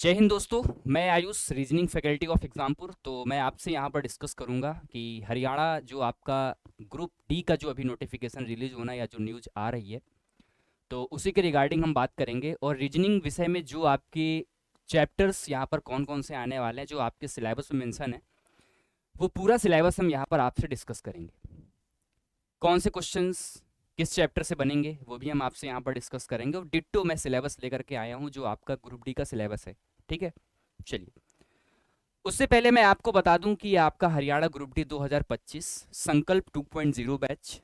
जय हिंद दोस्तों। मैं Ayush, reasoning faculty of Exampur. तो मैं आपसे यहाँ पर डिस्कस करूँगा कि हरियाणा जो आपका ग्रुप डी का जो अभी नोटिफिकेशन रिलीज होना या जो न्यूज़ आ रही है, तो उसी के रिगार्डिंग हम बात करेंगे। और रीजनिंग विषय में जो आपके चैप्टर्स यहाँ पर कौन कौन से आने वाले हैं, जो आपके सिलेबस में मेंशन है, वो पूरा सिलेबस हम यहाँ पर आपसे डिस्कस करेंगे। कौन से क्वेश्चंस किस चैप्टर से बनेंगे वो भी हम आपसे यहाँ पर डिस्कस करेंगे। और डिट्टो मैं सिलेबस लेकर के आया हूँ जो आपका ग्रुप डी का सिलेबस है। ठीक है, चलिए। उससे पहले मैं आपको बता दूं कि आपका हरियाणा ग्रुप डी 2025 संकल्प 2.0 बैच,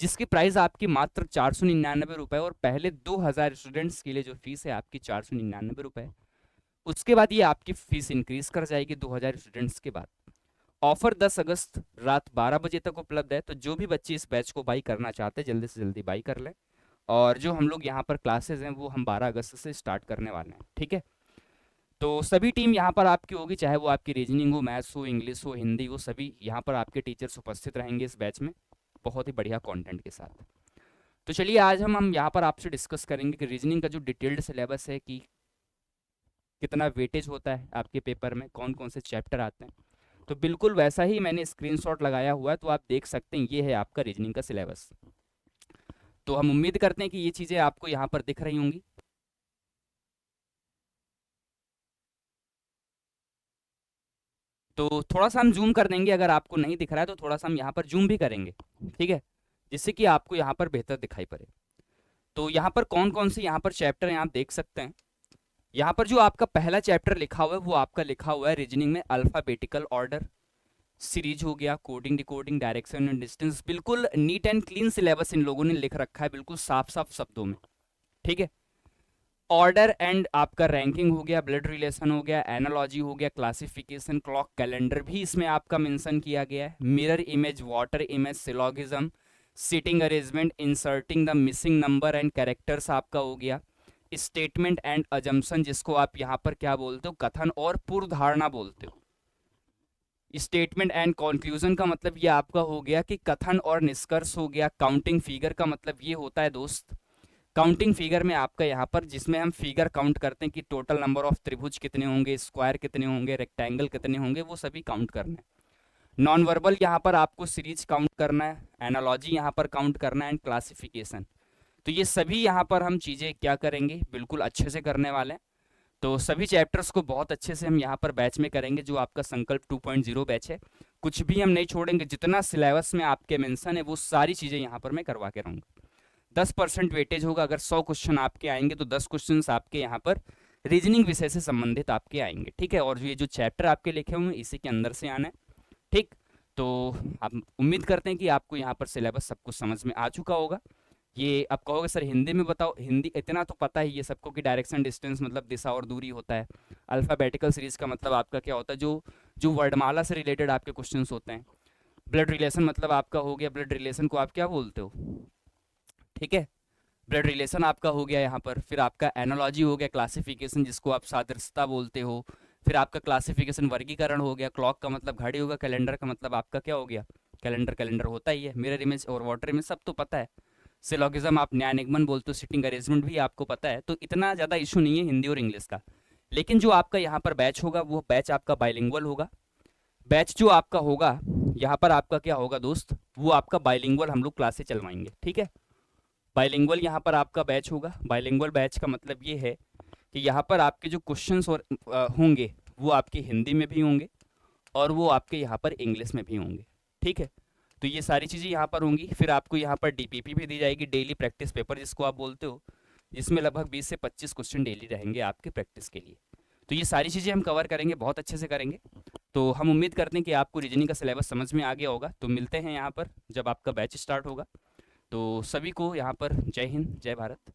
जिसकी प्राइस आपकी मात्र 499 रुपये, और पहले 2000 स्टूडेंट्स के लिए जो फीस है आपकी 499 रुपये। उसके बाद ये आपकी फीस इंक्रीज कर जाएगी 2000 स्टूडेंट्स के बाद। ऑफर 10 अगस्त रात 12 बजे तक उपलब्ध है। तो जो भी बच्चे इस बैच को बाई करना चाहते हैं जल्दी से जल्दी बाई कर लें। और जो हम लोग यहाँ पर क्लासेज हैं वो हम 12 अगस्त से स्टार्ट करने वाले हैं। ठीक है, तो सभी टीम यहाँ पर आपकी होगी, चाहे वो आपकी रीजनिंग हो, मैथ्स हो, इंग्लिश हो, हिंदी हो, सभी यहाँ पर आपके टीचर्स उपस्थित रहेंगे इस बैच में, बहुत ही बढ़िया कंटेंट के साथ। तो चलिए आज हम यहाँ पर आपसे डिस्कस करेंगे कि रीजनिंग का जो डिटेल्ड सिलेबस है, कि कितना वेटेज होता है आपके पेपर में, कौन कौन से चैप्टर आते हैं। तो बिल्कुल वैसा ही मैंने स्क्रीनशॉट लगाया हुआ है, तो आप देख सकते हैं ये है आपका रीजनिंग का सिलेबस। तो हम उम्मीद करते हैं कि ये चीज़ें आपको यहाँ पर दिख रही होंगी। तो थोड़ा सा हम जूम कर देंगे, अगर आपको नहीं दिख रहा है तो थोड़ा सा हम यहाँ पर जूम भी करेंगे। ठीक है, जिससे कि आपको यहाँ पर बेहतर दिखाई पड़े। तो यहाँ पर कौन कौन से यहाँ पर चैप्टर हैं आप देख सकते हैं। यहाँ पर जो आपका पहला चैप्टर लिखा हुआ है वो आपका लिखा हुआ है रीजनिंग में अल्फाबेटिकल ऑर्डर सीरीज हो गया, coding decoding, direction and distance. बिल्कुल नीट एंड क्लीन सिलेबस इन लोगों ने लिख रखा है, बिल्कुल साफ साफ शब्दों में। ठीक है, ऑर्डर एंड आपका रैंकिंग हो गया, ब्लड रिलेशन हो गया, एनालॉजी हो गया, क्लासिफिकेशन, क्लॉक कैलेंडर भी इसमें आपका मेंशन किया गया है, mirror image, water image, syllogism, seating arrangement, inserting the missing number and characters आपका हो गया, स्टेटमेंट एंड अजम्पशन, जिसको आप यहाँ पर क्या बोलते हो, कथन और पूर्वधारणा बोलते हो। स्टेटमेंट एंड कंक्लूजन का मतलब ये आपका हो गया कि कथन और निष्कर्ष हो गया। काउंटिंग फिगर का मतलब ये होता है दोस्त, काउंटिंग फिगर में आपका यहाँ पर जिसमें हम फिगर काउंट करते हैं कि टोटल नंबर ऑफ त्रिभुज कितने होंगे, स्क्वायर कितने होंगे, रेक्टेंगल कितने होंगे, वो सभी काउंट करना है। नॉन वर्बल यहाँ पर आपको सीरीज काउंट करना है, एनालॉजी यहाँ पर काउंट करना है, एंड क्लासिफिकेशन। तो ये सभी यहाँ पर हम चीज़ें क्या करेंगे, बिल्कुल अच्छे से करने वाले हैं। तो सभी चैप्टर्स को बहुत अच्छे से हम यहाँ पर बैच में करेंगे, जो आपका संकल्प 2.0 बैच है। कुछ भी हम नहीं छोड़ेंगे, जितना सिलेबस में आपके मेंशन है वो सारी चीज़ें यहाँ पर मैं करवा के रहूँगा। 10% वेटेज होगा, अगर 100 क्वेश्चन आपके आएंगे तो 10 क्वेश्चन आपके यहाँ पर रीजनिंग विषय से संबंधित आपके आएंगे। ठीक है, और ये जो चैप्टर आपके लिखे हुए हैं इसी के अंदर से आना है। ठीक, तो आप उम्मीद करते हैं कि आपको यहाँ पर सिलेबस सब कुछ समझ में आ चुका होगा। ये आप कहोगे सर हिंदी में बताओ, हिंदी इतना तो पता ही है सबको कि डायरेक्शन डिस्टेंस मतलब दिशा और दूरी होता है। अल्फ़ाबेटिकल सीरीज का मतलब आपका क्या होता है, जो जो वर्णमाला से रिलेटेड आपके क्वेश्चंस होते हैं। ब्लड रिलेशन मतलब आपका हो गया, ब्लड रिलेशन को आप क्या बोलते हो। ठीक है, ब्लड रिलेशन आपका हो गया यहाँ पर। फिर आपका एनालॉजी हो गया, क्लासिफिकेशन जिसको आप सादृश्यता बोलते हो। फिर आपका क्लासिफिकेशन वर्गीकरण हो गया, क्लॉक का मतलब घड़ी होगा, कैलेंडर का मतलब आपका क्या हो गया, कैलेंडर कैलेंडर होता ही है। मिरर इमेज और वाटर इमेज सब तो पता है। सिलोगिज्म आप न्याय निगमन बोलते हो, सिटिंग अरेंजमेंट भी आपको पता है। तो इतना ज़्यादा इशू नहीं है हिंदी और इंग्लिश का। लेकिन जो आपका यहाँ पर बैच होगा वो बैच आपका बाइलिंगुअल होगा। बैच जो आपका होगा यहाँ पर आपका क्या होगा दोस्त, वो आपका बाइलिंगुअल हम लोग क्लासेस चलवाएंगे। ठीक है, बाइलिंगुअल यहाँ पर आपका बैच होगा। बाइलिंगुअल बैच का मतलब ये है कि यहाँ पर आपके जो क्वेश्चंस और होंगे वो आपके हिंदी में भी होंगे और वो आपके यहाँ पर इंग्लिश में भी होंगे। ठीक है, तो ये सारी चीज़ें यहाँ पर होंगी। फिर आपको यहाँ पर डीपीपी भी दी जाएगी, डेली प्रैक्टिस पेपर जिसको आप बोलते हो, जिसमें लगभग 20 से 25 क्वेश्चन डेली रहेंगे आपके प्रैक्टिस के लिए। तो ये सारी चीज़ें हम कवर करेंगे, बहुत अच्छे से करेंगे। तो हम उम्मीद करते हैं कि आपको रीजनिंग का सिलेबस समझ में आ गया होगा। तो मिलते हैं यहाँ पर जब आपका बैच स्टार्ट होगा। तो सभी को यहाँ पर जय हिंद, जय भारत।